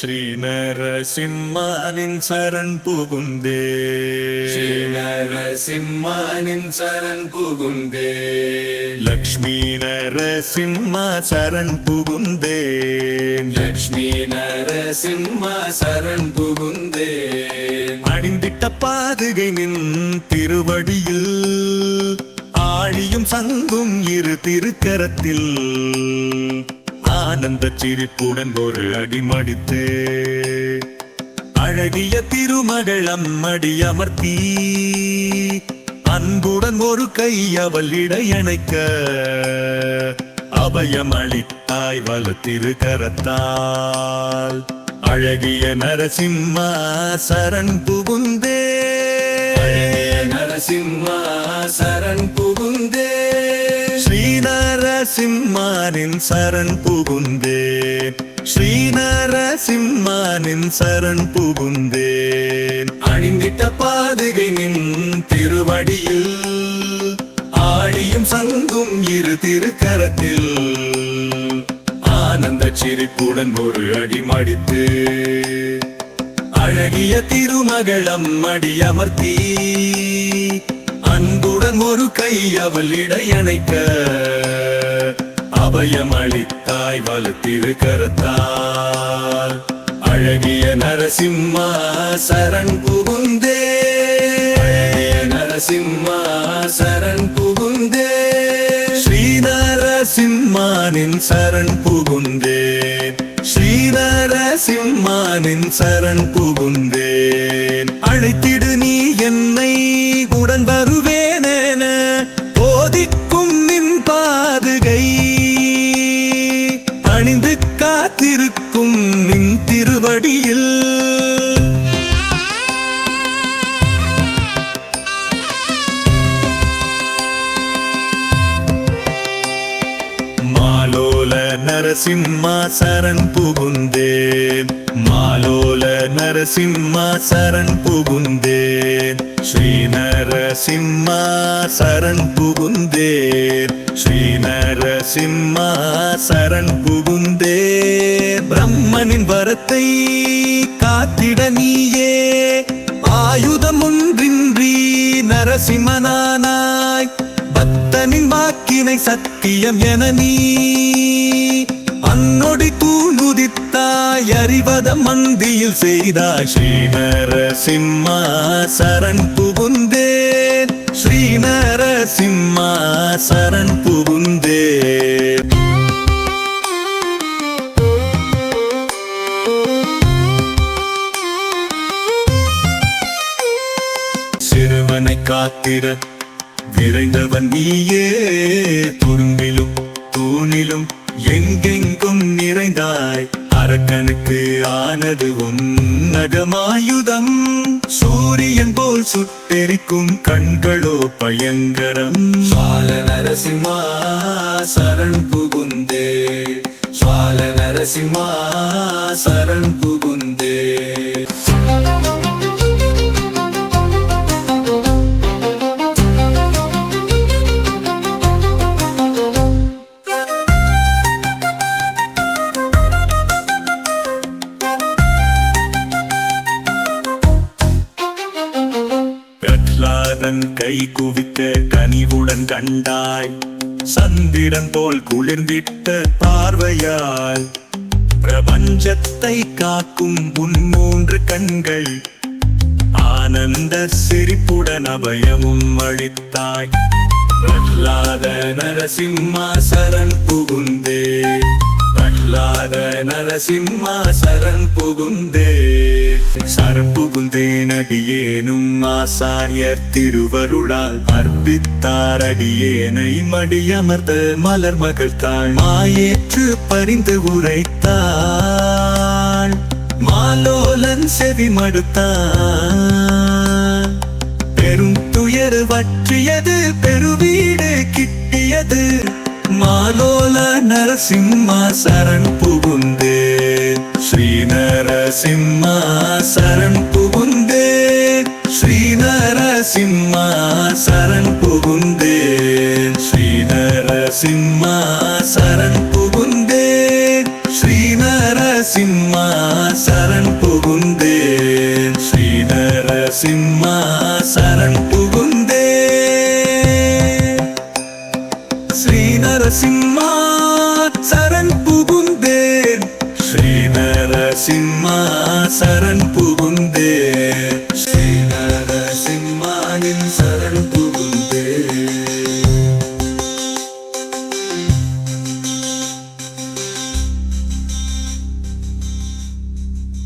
ஸ்ரீ நரசிம்மானின் சரண் புகுந்தே, ஸ்ரீ நரசிம்மானின் சரண் புகுந்தே, லக்ஷ்மி நரசிம்மா சரண் புகுந்தே, லக்ஷ்மி நரசிம்மா சரண் புகுந்தே, அணிந்திட்ட பாதுகை நின் திருவடியில் ஆழியும் சங்கும் இரு திருக்கரத்தில் ஆனந்த சிரிப்புடன் ஒரு அடிமடித்து அழகிய திருமகள் அம்மடி அமர்த்தி அன்புடன் ஒரு கை அவள் இடையணைக்க அபயமளித்தாய் வல திருக்கரத்தால் அழகிய நரசிம்மா சரண் புகுந்தே, நரசிம்மா சரண் புகுந்தே, ஸ்ரீ நரசிம்மானின் சரண் புகுந்தே, ஸ்ரீ நரசிம்மானின் சரண் புகுந்தே, அணிந்திட்ட பாதுகை நின் திருவடியில் ஆழியும் சங்கும் இரு திருக்கரத்தில் ஆனந்த சிரிப்புடன் ஒரு அடிமடித்து அழகிய திருமகள் அம்மடி அமர்த்தி அன்புடன் ஒரு கை அவள் இடையணைக்க அபயமளித்தாய் வல திருக்கரத்தால் அழகிய நரசிம்மா சரண் புகுந்தே, அழகிய நரசிம்மா சரண் புகுந்தே, ஸ்ரீ நரசிம்மானின் சரண் புகுந்தே, ஸ்ரீ நரசிம்மானின் சரண் புகுந்தேன். அழைத்திடு நீ என்னை உடன் வருவேனென போதிக்கும் நின் பாதுகை அணிந்து காத்திருக்கும் நின் திருவடியில் மாலோல நரசிம்மா சரண் புகுந்தேன், மாலோல நரசிம்மா சரண் புகுந்தேன், ஸ்ரீ நரசிம்மா சரண் புகுந்தேன், ஸ்ரீ நரசிம்மா சரண் புகுந்தேன். பிரம்மனின் வரத்தை காத்திட நீயே ஆயுதம் ஒன்றின்றி நரசிம்மனானாய், பக்தனின் வாக்கினை சத்தியம் என நீ அன்னொடி தூணுதித்தாய், அறிவத மந்தியில் செய்தாய். ஸ்ரீ நரசிம்மா சரண் புகுந்தேன், ஸ்ரீ நரசிம்மா சரண் புகுந்தேன். சிறுவனை காத்திர விரைந்தவன் நீயே, துரும்பிலும் தூணிலும் எங்கெங்கும் நிறைந்தாய், அரக்கனுக்கு ஆனது உன்னதமாயுதம், சூரியன் போல் சுட்டெரிக்கும் கண்களோ பயங்கரம். ஸ்வால நரசிம்மா சரண் புகுந்தே, ஸ்வால நரசிம்மா சரண் புகுந்தே, பிரஹ்லாதன் கை குவிக்க கனிவுடன் கண்டாய், சந்திரன் போல் குளிர்ந்திட்ட பார்வையால் பிரபஞ்சத்தை காக்கும் உன் மூன்று கண்கள் ஆனந்த சிரிப்புடன் அபயமும் அளித்தாய். பிரஹ்லாத நரசிம்மா சரண் புகுந்தே, பிரஹ்லாத நரசிம்மா சரண் புகுந்தே, சரண் புகுந்தேன் அடியேனும் ஆசாரியர் திருவருளால் அர்ப்பித்தார் அடியேனை மடியமர்ந்த மலர் மகள்தாள், மாயேற்று பரிந்து உரைத்தாள், மாலோலன் செவி மடுத்தான், பெரும் துயர் வற்றியது பெருவீடு கிட்டியது, மாலோல நரசிம்மா சரண் புகுந்தே, ஸ்ரீ நரசிம்மா சரண் புகுந்தே, ஸ்ரீ நரசிம்மா சரண் புகுந்தே, ஸ்ரீ நரசிம்மா சரண் புகுந்தே, ஸ்ரீ நரசிம்மா சரண் புகுந்தேன் ஸ்ரீ நரசிம்மா சரண் புகுந்தேன் ஸ்ரீ நரசிம்மா சரண் புகுந்தேன் ஸ்ரீ நரசிம்மா சரண் புகுந்தேன்